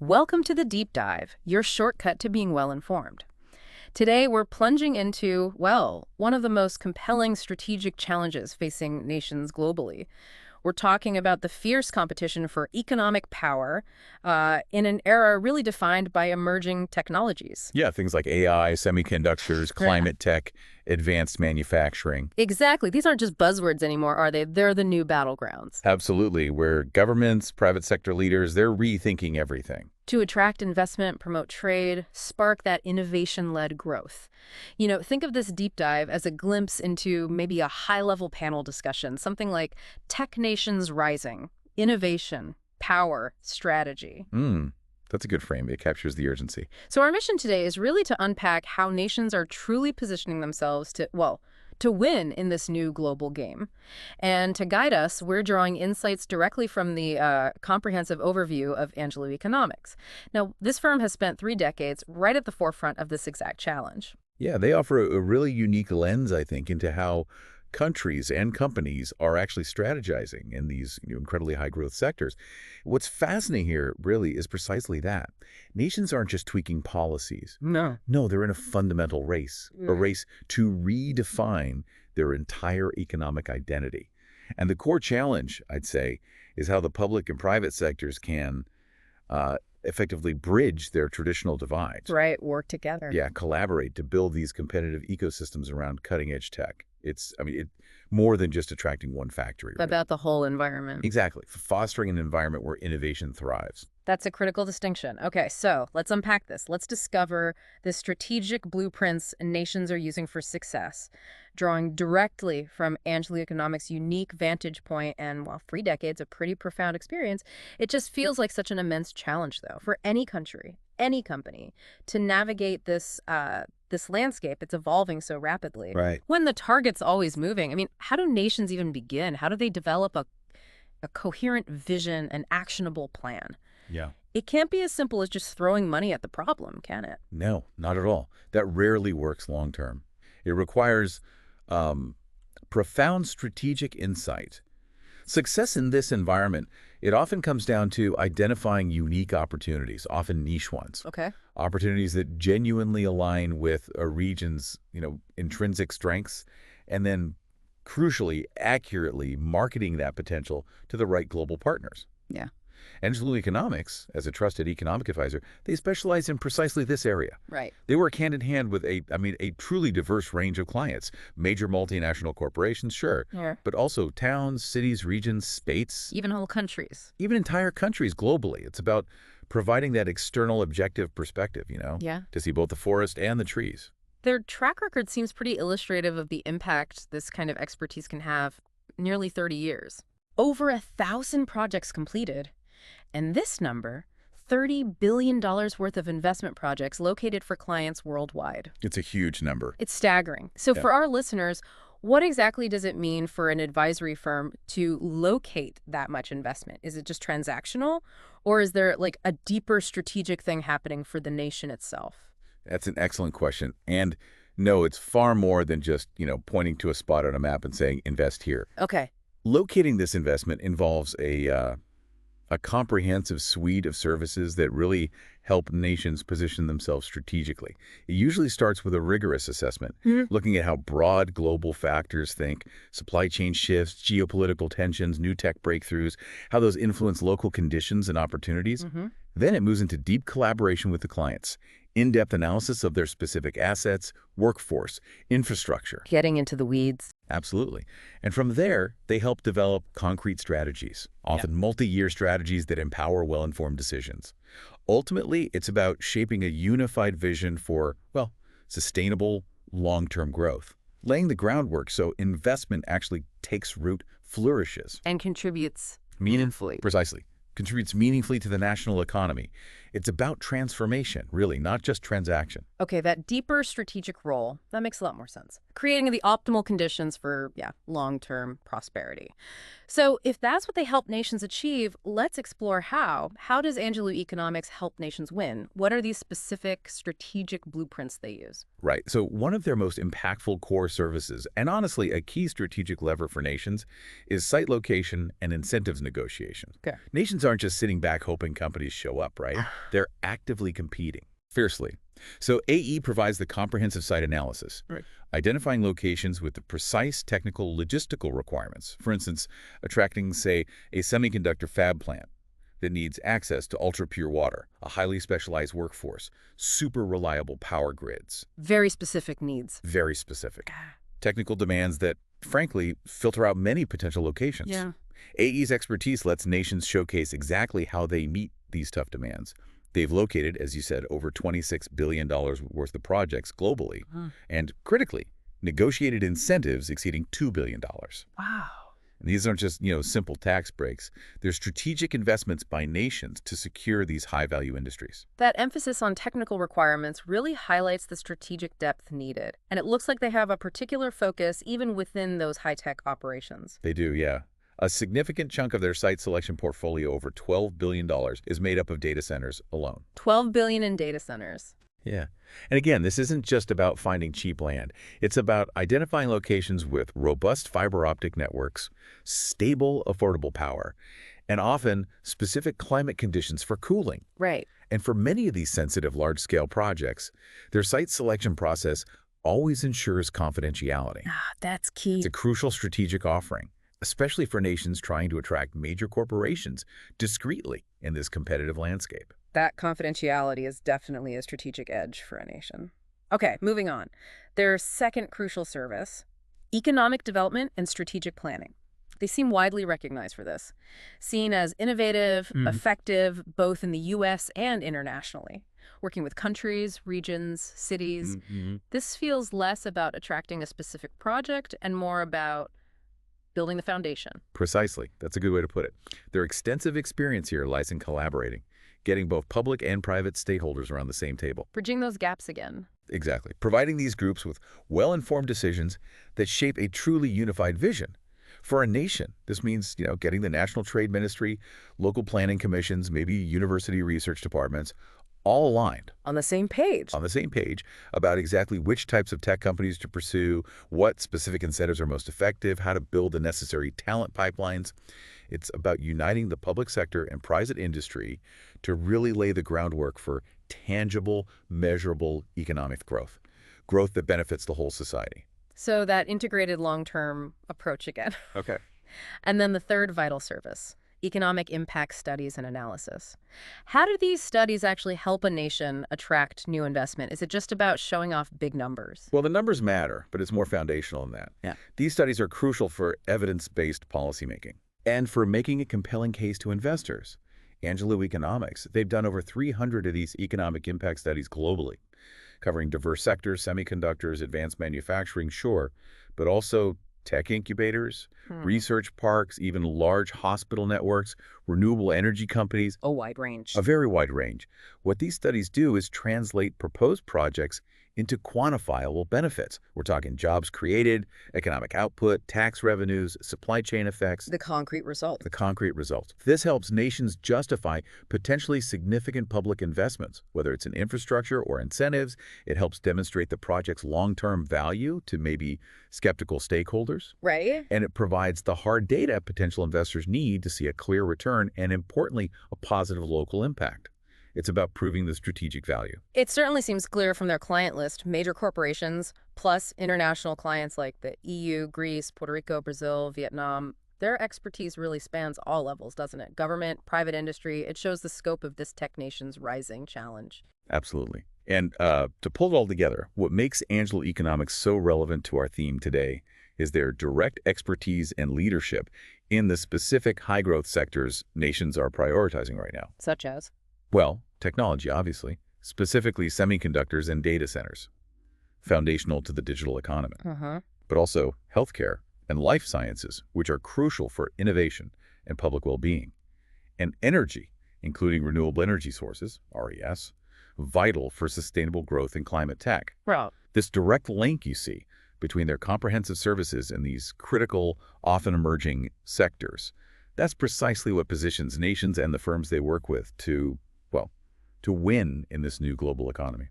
Welcome to the Deep Dive, your shortcut to being well-informed. Today, we're plunging into, well, one of the most compelling strategic challenges facing nations globally. We're talking about the fierce competition for economic power in an era really defined by emerging technologies. Yeah, things like AI, semiconductors, Yeah. climate tech, advanced manufacturing. Exactly. These aren't just buzzwords anymore, are they? They're the new battlegrounds. Absolutely, where governments, private sector leaders, they're rethinking everything. To attract investment, promote trade, spark that innovation-led growth. Think of this deep dive as a glimpse into maybe a high-level panel discussion, something like Tech Nations Rising, Innovation, Power, Strategy. That's a good frame. It captures the urgency. So our mission today is really to unpack how nations are truly positioning themselves to win in this new global game. And to guide us, we're drawing insights directly from the comprehensive overview of Angelou Economics. Now, this firm has spent 3 decades right at the forefront of this exact challenge. Yeah, they offer a really unique lens, I think, into how countries and companies are actually strategizing in these incredibly high-growth sectors. What's fascinating here, really, is precisely that. Nations aren't just tweaking policies. No. No, they're in a fundamental race, a race to redefine their entire economic identity. And the core challenge, I'd say, is how the public and private sectors can effectively bridge their traditional divides. Right, work together. Yeah, collaborate to build these competitive ecosystems around cutting-edge tech. It's more than just attracting one factory. Right? About the whole environment. Exactly. Fostering an environment where innovation thrives. That's a critical distinction. Okay, so let's unpack this. Let's discover the strategic blueprints nations are using for success, drawing directly from Angelou Economics' unique vantage point and, while 3 decades of pretty profound experience, it just feels like such an immense challenge, though, for any country, any company, to navigate this landscape. It's evolving so rapidly. Right. When the target's always moving, how do nations even begin? How do they develop a coherent vision, an actionable plan? Yeah. It can't be as simple as just throwing money at the problem, can it? No, not at all. That rarely works long term. It requires profound strategic insight. Success in this environment, it often comes down to identifying unique opportunities, often niche ones. Okay. Opportunities that genuinely align with a region's, intrinsic strengths, and then, crucially, accurately marketing that potential to the right global partners. Yeah. Angelou Economics, as a trusted economic advisor, they specialize in precisely this area. Right. They work hand in hand with a truly diverse range of clients. Major multinational corporations, sure, Yeah. but also towns, cities, regions, states, Even whole countries. even entire countries globally. It's about providing that external objective perspective, Yeah. to see both the forest and the trees. Their track record seems pretty illustrative of the impact this kind of expertise can have. Nearly 30 years. Over 1,000 projects completed. And this number, $30 billion worth of investment projects located for clients worldwide. It's a huge number. It's staggering. So Yeah. for our listeners, what exactly does it mean for an advisory firm to locate that much investment? Is it just transactional, or is there like a deeper strategic thing happening for the nation itself? That's an excellent question. And no, it's far more than just, pointing to a spot on a map and saying, invest here. Okay. Locating this investment involves a comprehensive suite of services that really help nations position themselves strategically. It usually starts with a rigorous assessment, looking at how broad global factors think, supply chain shifts, geopolitical tensions, new tech breakthroughs, how those influence local conditions and opportunities. Then it moves into deep collaboration with the clients, in-depth analysis of their specific assets, workforce, infrastructure. Getting into the weeds. Absolutely. And from there, they help develop concrete strategies, often multi-year strategies that empower well-informed decisions. Ultimately, it's about shaping a unified vision for, sustainable long-term growth, laying the groundwork so investment actually takes root, flourishes. And contributes meaningfully. Precisely. Contributes meaningfully to the national economy. It's about transformation, really, not just transaction. Okay, that deeper strategic role, that makes a lot more sense. creating the optimal conditions for, long-term prosperity. So if that's what they help nations achieve, let's explore how. How does Angelou economics help nations win? What are these specific strategic blueprints they use? Right. So one of their most impactful core services, and honestly a key strategic lever for nations, is site location and incentives negotiation. Okay. Nations aren't just sitting back hoping companies show up, right? They're actively competing fiercely. So AE provides the comprehensive site analysis, Right. identifying locations with the precise technical logistical requirements. For instance, attracting, say, a semiconductor fab plant that needs access to ultra-pure water, a highly specialized workforce, super reliable power grids. Very specific needs. Very specific. Technical demands that, frankly, filter out many potential locations. Yeah. AE's expertise lets nations showcase exactly how they meet these tough demands. They've located, as you said, over $26 billion worth of projects globally, and critically, negotiated incentives exceeding $2 billion. Wow. And these aren't just, simple tax breaks. They're strategic investments by nations to secure these high-value industries. That emphasis on technical requirements really highlights the strategic depth needed, and it looks like they have a particular focus even within those high-tech operations. They do, yeah. A significant chunk of their site selection portfolio, over $12 billion, is made up of data centers alone. $12 billion in data centers. Yeah. And again, this isn't just about finding cheap land. It's about identifying locations with robust fiber optic networks, stable, affordable power, and often specific climate conditions for cooling. Right. And for many of these sensitive large-scale projects, their site selection process always ensures confidentiality. That's key. It's a crucial strategic offering, especially for nations trying to attract major corporations discreetly in this competitive landscape. That confidentiality is definitely a strategic edge for a nation. Okay, moving on. Their second crucial service, economic development and strategic planning. They seem widely recognized for this, seen as innovative, effective, both in the U.S. and internationally, working with countries, regions, cities. This feels less about attracting a specific project and more about building the foundation. Precisely. That's a good way to put it. Their extensive experience here lies in collaborating, getting both public and private stakeholders around the same table. Bridging those gaps again. Exactly. Providing these groups with well-informed decisions that shape a truly unified vision. For a nation, this means, getting the National Trade Ministry, local planning commissions, maybe university research departments, all aligned. On the same page. On the same page about exactly which types of tech companies to pursue, what specific incentives are most effective, how to build the necessary talent pipelines. It's about uniting the public sector and private industry to really lay the groundwork for tangible, measurable economic growth. Growth that benefits the whole society. So that integrated long-term approach again. Okay. And then the third vital service, economic impact studies and analysis. How do these studies actually help a nation attract new investment? Is it just about showing off big numbers? Well, the numbers matter, but it's more foundational than that. Yeah. These studies are crucial for evidence-based policymaking and for making a compelling case to investors. Angelou Economics, they've done over 300 of these economic impact studies globally, covering diverse sectors, semiconductors, advanced manufacturing, sure, but also tech incubators, research parks, even large hospital networks, renewable energy companies. A wide range. A very wide range. What these studies do is translate proposed projects into quantifiable benefits. We're talking jobs created, economic output, tax revenues, supply chain effects. The concrete result. The concrete results. This helps nations justify potentially significant public investments, whether it's in infrastructure or incentives. It helps demonstrate the project's long-term value to maybe skeptical stakeholders. Right. And it provides the hard data potential investors need to see a clear return and, importantly, a positive local impact. It's about proving the strategic value. It certainly seems clear from their client list, major corporations, plus international clients like the EU, Greece, Puerto Rico, Brazil, Vietnam. Their expertise really spans all levels, doesn't it? Government, private industry. It shows the scope of this tech nation's rising challenge. Absolutely. And to pull it all together, what makes Angelou Economics so relevant to our theme today is their direct expertise and leadership in the specific high-growth sectors nations are prioritizing right now. Such as? Well, technology, obviously, specifically semiconductors and data centers, foundational to the digital economy, but also healthcare and life sciences, which are crucial for innovation and public well-being, and energy, including renewable energy sources, RES, vital for sustainable growth in climate tech. Right. This direct link, you see, between their comprehensive services and these critical, often emerging sectors. That's precisely what positions nations and the firms they work with to, well, to win in this new global economy.